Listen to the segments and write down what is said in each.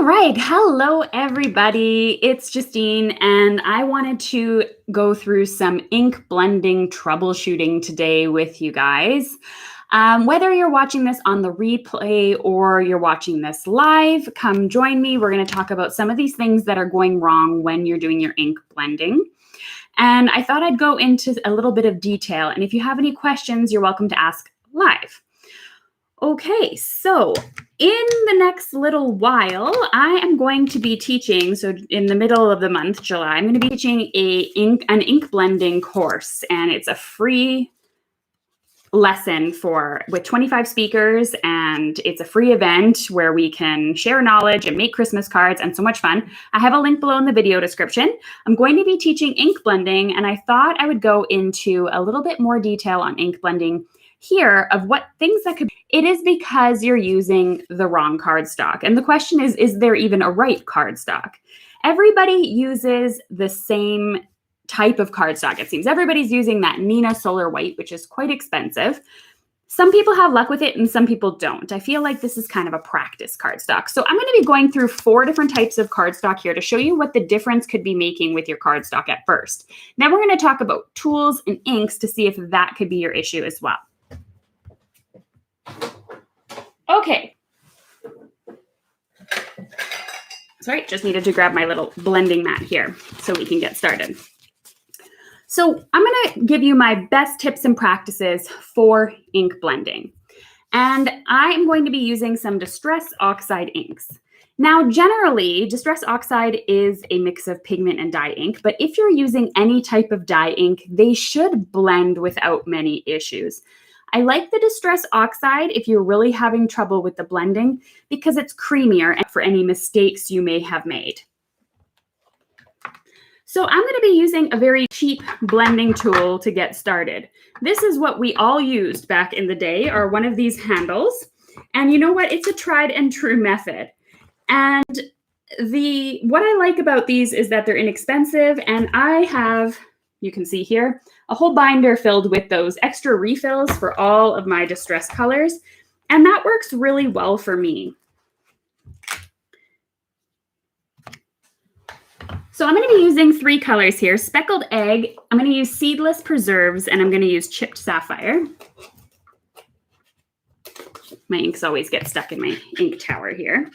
All right. Hello, everybody. It's Justine, and I wanted to go through some ink blending troubleshooting today with you guys. Whether you're watching this on the replay or you're watching this live, come join me. We're going to talk about some of these things that are going wrong when you're doing your ink blending. And I thought I'd go into a little bit of detail. And if you have any questions, you're welcome to ask live. Okay, so in the next little while, I am going to be teaching, so in the middle of the month, July, I'm going to be teaching an ink blending course, and it's a free lesson with 25 speakers, and it's a free event where we can share knowledge and make Christmas cards and so much fun. I have a link below in the video description. I'm going to be teaching ink blending, and I thought I would go into a little bit more detail on ink blending here of what things that could be. It is because you're using the wrong cardstock. And the question is there even a right cardstock? Everybody uses the same type of cardstock, it seems. Everybody's using that Nina Solar White, which is quite expensive. Some people have luck with it and some people don't. I feel like this is kind of a practice cardstock. So I'm going to be going through 4 different types of cardstock here to show you what the difference could be making with your cardstock at first. Then we're going to talk about tools and inks to see if that could be your issue as well. Okay. Sorry, just needed to grab my little blending mat here so we can get started. So I'm going to give you my best tips and practices for ink blending. And I am going to be using some Distress Oxide inks. Now, generally, Distress Oxide is a mix of pigment and dye ink, but if you're using any type of dye ink, they should blend without many issues. I like the Distress Oxide if you're really having trouble with the blending because it's creamier and for any mistakes you may have made. So I'm going to be using a very cheap blending tool to get started. This is what we all used back in the day, or one of these handles. And you know what? It's a tried and true method. And what I like about these is that they're inexpensive, and I have, you can see here, a whole binder filled with those extra refills for all of my distress colors. And that works really well for me. So I'm going to be using 3 colors here: Speckled Egg, I'm going to use Seedless Preserves, and I'm going to use Chipped Sapphire. My inks always get stuck in my ink tower here.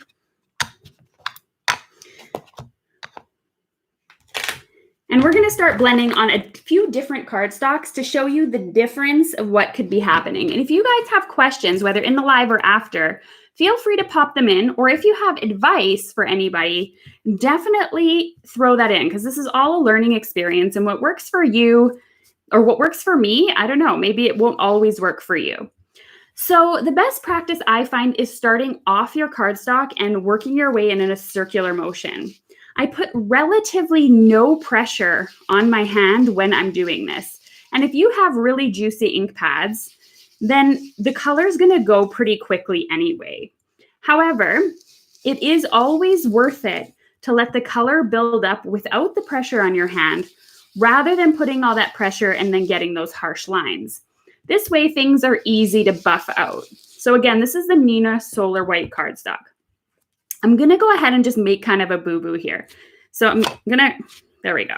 And we're going to start blending on a few different cardstocks to show you the difference of what could be happening. And if you guys have questions, whether in the live or after, feel free to pop them in. Or if you have advice for anybody, definitely throw that in, because this is all a learning experience. And what works for you or what works for me, I don't know, maybe it won't always work for you. So the best practice I find is starting off your cardstock and working your way in a circular motion. I put relatively no pressure on my hand when I'm doing this. And if you have really juicy ink pads, then the color is going to go pretty quickly anyway. However, it is always worth it to let the color build up without the pressure on your hand, rather than putting all that pressure and then getting those harsh lines. This way, things are easy to buff out. So again, this is the Nina Solar White cardstock. I'm going to go ahead and just make kind of a boo-boo here. So I'm going to, there we go.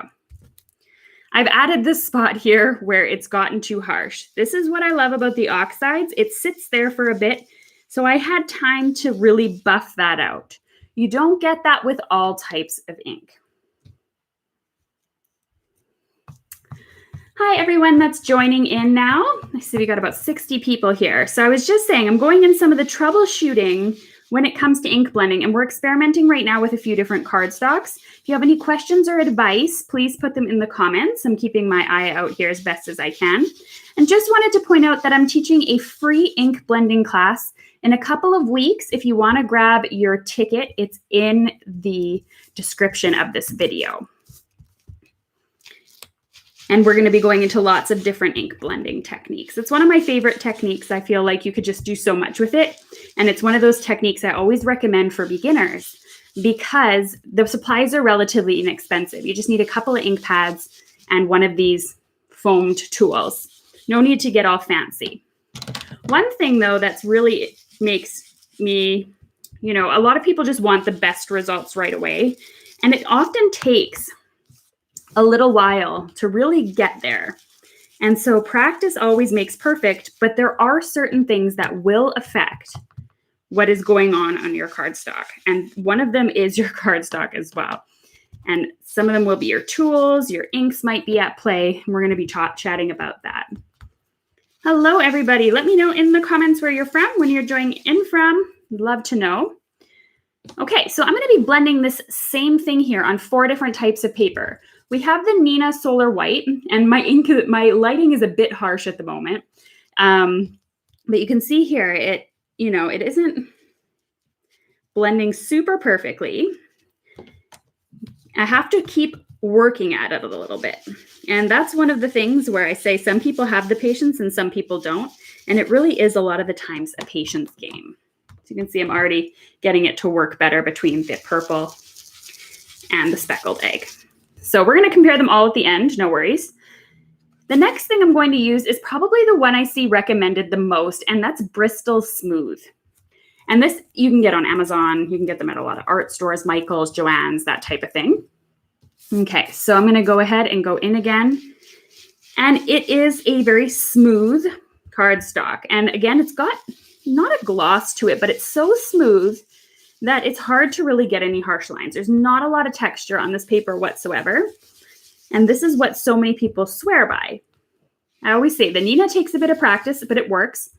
I've added this spot here where it's gotten too harsh. This is what I love about the oxides. It sits there for a bit, so I had time to really buff that out. You don't get that with all types of ink. Hi, everyone that's joining in now. I see we got about 60 people here. So I was just saying, I'm going in some of the troubleshooting when it comes to ink blending, and we're experimenting right now with a few different cardstocks. If you have any questions or advice, please put them in the comments. I'm keeping my eye out here as best as I can. And just wanted to point out that I'm teaching a free ink blending class in a couple of weeks. If you want to grab your ticket, it's in the description of this video. And we're going to be going into lots of different ink blending techniques. It's one of my favorite techniques. I feel like you could just do so much with it. And it's one of those techniques I always recommend for beginners because the supplies are relatively inexpensive. You just need a couple of ink pads and one of these foamed tools. No need to get all fancy. One thing, though, that's really makes me You know, a lot of people just want the best results right away. And it often takes a little while to really get there. And so practice always makes perfect, but there are certain things that will affect what is going on your cardstock. And one of them is your cardstock as well. And some of them will be your tools, your inks might be at play. And we're going to be chatting about that. Hello, everybody. Let me know in the comments where you're from, when you're joining in from. I'd love to know. Okay, so I'm going to be blending this same thing here on 4 different types of paper. We have the Neenah Solar White, and my lighting is a bit harsh at the moment. But you can see here, it isn't blending super perfectly. I have to keep working at it a little bit. And that's one of the things where I say some people have the patience and some people don't. And it really is a lot of the times a patience game. So you can see I'm already getting it to work better between the purple and the speckled egg. So we're going to compare them all at the end, no worries. The next thing I'm going to use is probably the one I see recommended the most, and that's Bristol Smooth. And this you can get on Amazon. You can get them at a lot of art stores, Michael's, Joann's, that type of thing. Okay, so I'm going to go ahead and go in again. And it is a very smooth cardstock. And again, it's got not a gloss to it, but it's so smooth that it's hard to really get any harsh lines. There's not a lot of texture on this paper whatsoever. And this is what so many people swear by. I always say the Neenah takes a bit of practice, but it works.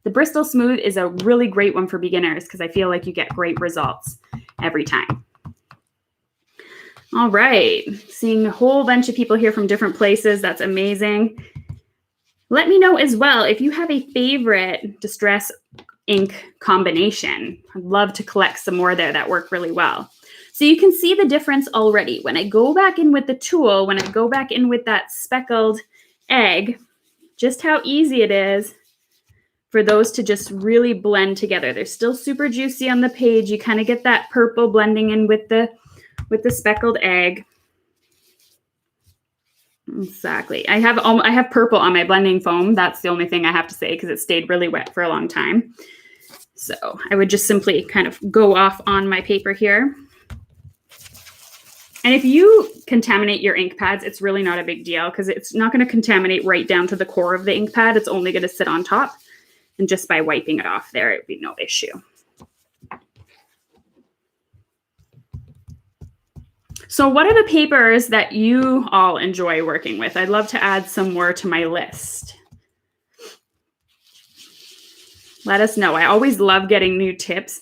The Bristol Smooth is a really great one for beginners because I feel like you get great results every time. All right, seeing a whole bunch of people here from different places. That's amazing. Let me know as well if you have a favorite Distress ink combination. I'd love to collect some more there that work really well. So you can see the difference already. When I go back in with the tool, when I go back in with that speckled egg, just how easy it is for those to just really blend together. They're still super juicy on the page. You kind of get that purple blending in with the speckled egg. Exactly. I have purple on my blending foam. That's the only thing I have to say because it stayed really wet for a long time. So I would just simply kind of go off on my paper here. And if you contaminate your ink pads, it's really not a big deal because it's not going to contaminate right down to the core of the ink pad. It's only going to sit on top. And just by wiping it off there, it would be no issue. So what are the papers that you all enjoy working with? I'd love to add some more to my list. Let us know. I always love getting new tips.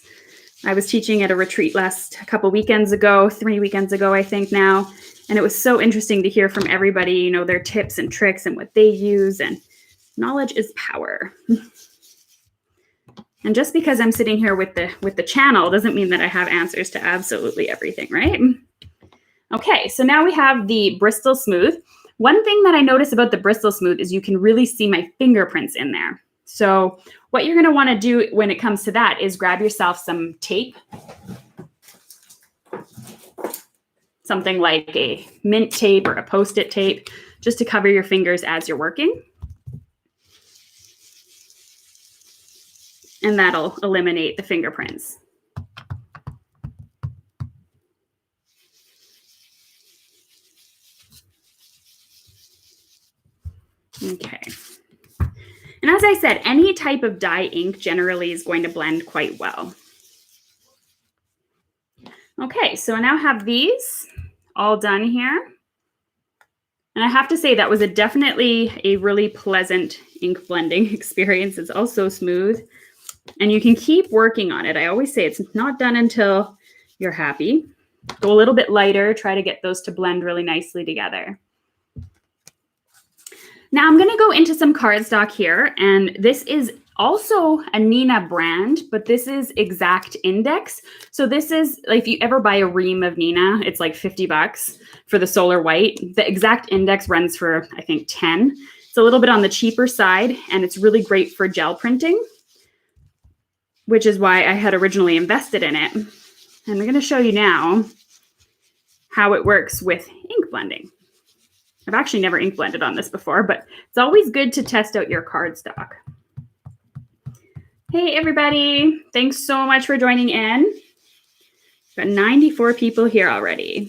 I was teaching at a retreat a couple weekends ago, 3 weekends ago, I think now. And it was so interesting to hear from everybody, you know, their tips and tricks and what they use. And knowledge is power. And just because I'm sitting here with the channel doesn't mean that I have answers to absolutely everything, right? Okay, so now we have the Bristol Smooth. One thing that I notice about the Bristol Smooth is you can really see my fingerprints in there. So what you're going to want to do when it comes to that is grab yourself some tape. Something like a mint tape or a Post-it tape, just to cover your fingers as you're working. And that'll eliminate the fingerprints. Okay. And as I said, any type of dye ink generally is going to blend quite well. Okay, so I now have these all done here. And I have to say that was definitely a really pleasant ink blending experience. It's also smooth. And you can keep working on it. I always say it's not done until you're happy. Go a little bit lighter. Try to get those to blend really nicely together. Now I'm going to go into some cardstock here. And this is also a Neenah brand, but this is Exact Index. So this is, like, if you ever buy a ream of Neenah, it's like $50 for the Solar White. The Exact Index runs for, I think, 10. It's a little bit on the cheaper side, and it's really great for gel printing, which is why I had originally invested in it. And I'm going to show you now how it works with ink blending. I've actually never ink blended on this before, but it's always good to test out your cardstock. Hey, everybody. Thanks so much for joining in. Got 94 people here already.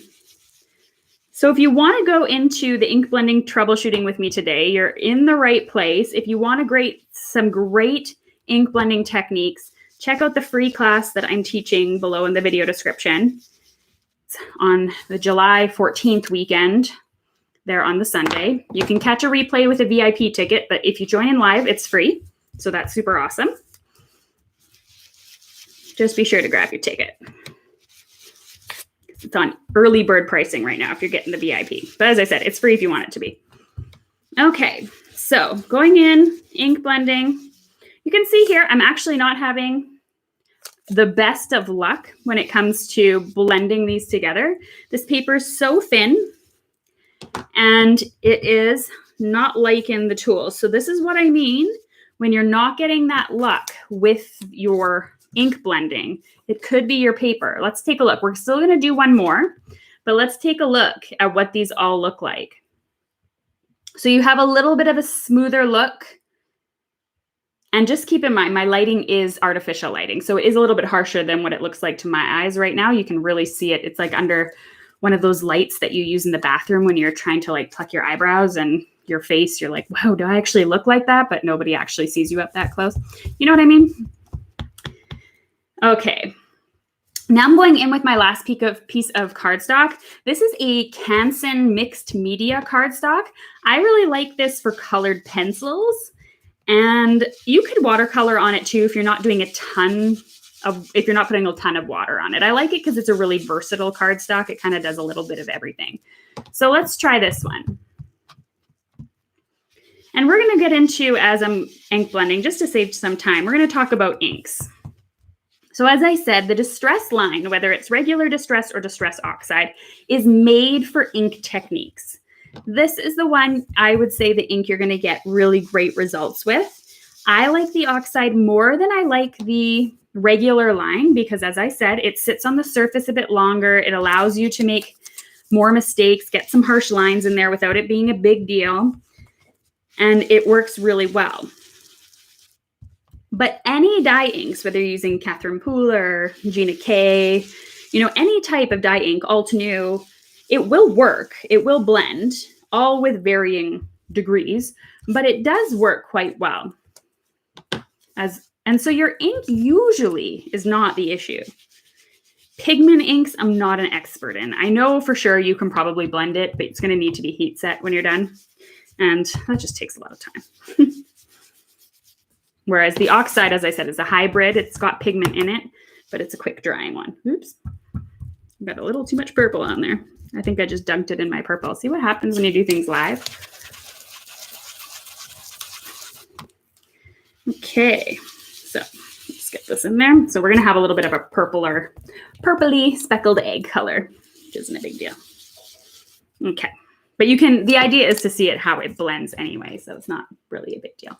So if you want to go into the ink blending troubleshooting with me today, you're in the right place. If you want some great ink blending techniques, check out the free class that I'm teaching below in the video description. It's on the July 14th weekend, there on the Sunday. You can catch a replay with a VIP ticket, but if you join in live, it's free. So that's super awesome. Just be sure to grab your ticket. It's on early bird pricing right now if you're getting the VIP. But as I said, it's free if you want it to be. Okay, so going in, ink blending. You can see here, I'm actually not having the best of luck when it comes to blending these together. This paper is so thin and it is not liking the tool. So this is what I mean when you're not getting that luck with your ink blending. It could be your paper. Let's take a look. We're still going to do one more, but let's take a look at what these all look like. So you have a little bit of a smoother look. And just keep in mind, my lighting is artificial lighting. So it is a little bit harsher than what it looks like to my eyes right now. You can really see it. It's like under one of those lights that you use in the bathroom when you're trying to like pluck your eyebrows and your face. You're like, wow, do I actually look like that? But nobody actually sees you up that close. You know what I mean? Okay, now I'm going in with my last piece of cardstock. This is a Canson mixed media cardstock. I really like this for colored pencils, and you could watercolor on it too if you're not doing if you're not putting a ton of water on it. I like it because it's a really versatile cardstock. It kind of does a little bit of everything. So let's try this one. And we're going to get into, as I'm ink blending, just to save some time, we're going to talk about inks. So as I said, the distress line, whether it's regular distress or distress oxide, is made for ink techniques. This is the one I would say the ink you're going to get really great results with. I like the oxide more than I like the regular line because, as I said, it sits on the surface a bit longer. It allows you to make more mistakes, get some harsh lines in there without it being a big deal. And it works really well. But any dye inks, whether you're using Catherine Pooler, Gina K, any type of dye ink, Altenew, it will work. It will blend, all with varying degrees, but it does work quite well. And so your ink usually is not the issue. Pigment inks, I'm not an expert in. I know for sure you can probably blend it, but it's going to need to be heat set when you're done. And that just takes a lot of time. Whereas the oxide, as I said, is a hybrid. It's got pigment in it, but it's a quick drying one. Oops. Got a little too much purple on there. I think I just dunked it in my purple. See what happens when you do things live? Okay, so let's get this in there. So we're going to have a little bit of a purpley speckled egg color, which isn't a big deal. Okay, but the idea is to see it how it blends anyway, so it's not really a big deal.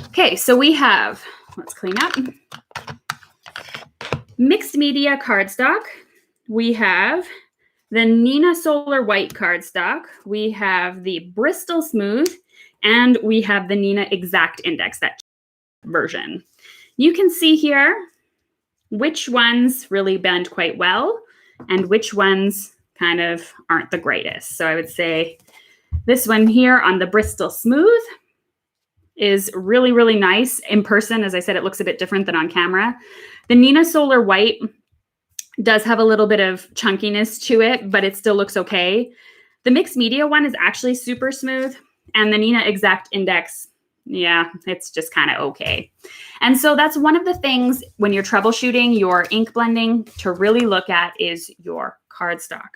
Okay, so we have, let's clean up, mixed media cardstock. We have the Nina Solar White cardstock. We have the Bristol Smooth, and we have the Nina Exact Index, that version. You can see here which ones really bend quite well and which ones kind of aren't the greatest. So I would say this one here on the Bristol Smooth is really, really nice. In person, as I said, it looks a bit different than on camera. The Nina Solar White does have a little bit of chunkiness to it, but it still looks okay. The mixed media one is actually super smooth. And the Nina Exact Index, yeah, it's just kind of okay. And so that's one of the things when you're troubleshooting your ink blending to really look at is your cardstock.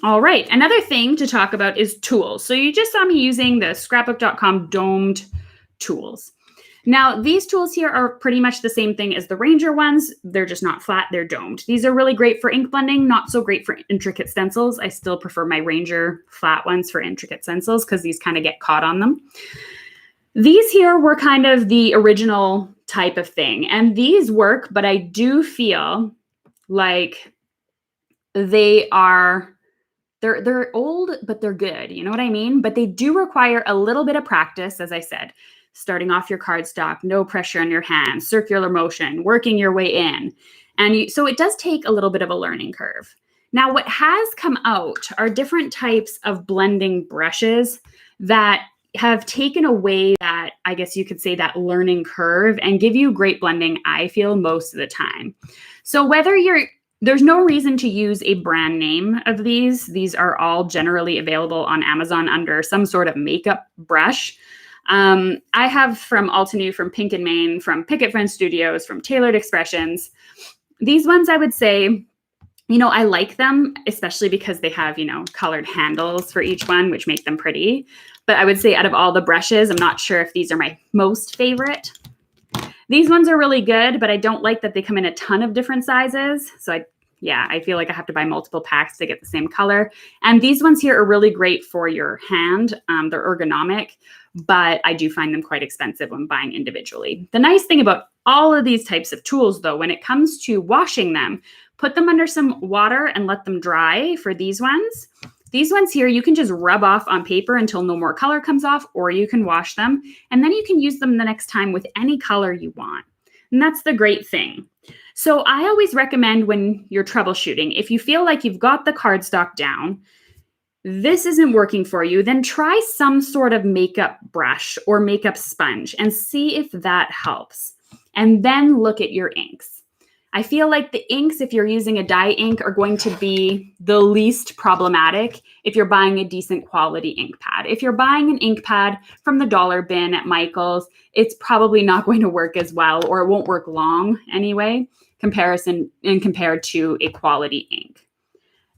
All right, another thing to talk about is tools. So you just saw me using the scrapbook.com domed tools. Now, these tools here are pretty much the same thing as the Ranger ones. They're just not flat, they're domed. These are really great for ink blending, not so great for intricate stencils. I still prefer my Ranger flat ones for intricate stencils because these kind of get caught on them. These here were kind of the original type of thing, and these work, but I do feel like they're old, but they're good. You know what I mean? But they do require a little bit of practice, as I said. starting off your cardstock, no pressure on your hands, circular motion, working your way in. And so it does take a little bit of a learning curve. Now, what has come out are different types of blending brushes that have taken away that, I guess you could say, that learning curve and give you great blending, I feel, most of the time. So there's no reason to use a brand name of these. These are all generally available on Amazon under some sort of makeup brush. I have from Altenew, from Pink and Main, from Picket Fence Studios, from Tailored Expressions. These ones, I would say, I like them, especially because they have, colored handles for each one, which make them pretty. But I would say out of all the brushes, I'm not sure if these are my most favorite. These ones are really good, but I don't like that they come in a ton of different sizes. So I feel like I have to buy multiple packs to get the same color. And these ones here are really great for your hand. They're ergonomic, but I do find them quite expensive when buying individually. The nice thing about all of these types of tools, though, when it comes to washing them, put them under some water and let them dry for these ones. These ones here, you can just rub off on paper until no more color comes off, or you can wash them, and then you can use them the next time with any color you want. And that's the great thing. So I always recommend when you're troubleshooting, if you feel like you've got the cardstock down, this isn't working for you, then try some sort of makeup brush or makeup sponge and see if that helps. And then look at your inks. I feel like the inks, if you're using a dye ink, are going to be the least problematic if you're buying a decent quality ink pad. If you're buying an ink pad from the dollar bin at Michael's, it's probably not going to work as well, or it won't work long anyway, compared to a quality ink.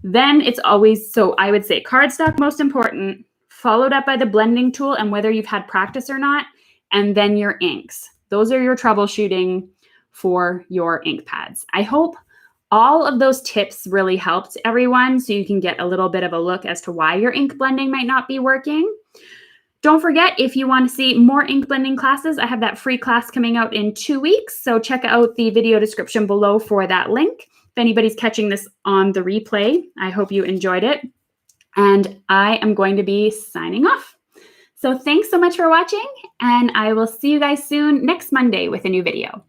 Then it's always, so I would say cardstock most important, followed up by the blending tool and whether you've had practice or not, and then your inks. Those are your troubleshooting for your ink pads. I hope all of those tips really helped everyone so you can get a little bit of a look as to why your ink blending might not be working. Don't forget, if you want to see more ink blending classes, I have that free class coming out in 2 weeks. So check out the video description below for that link. If anybody's catching this on the replay, I hope you enjoyed it. And I am going to be signing off. So thanks so much for watching, and I will see you guys soon next Monday with a new video.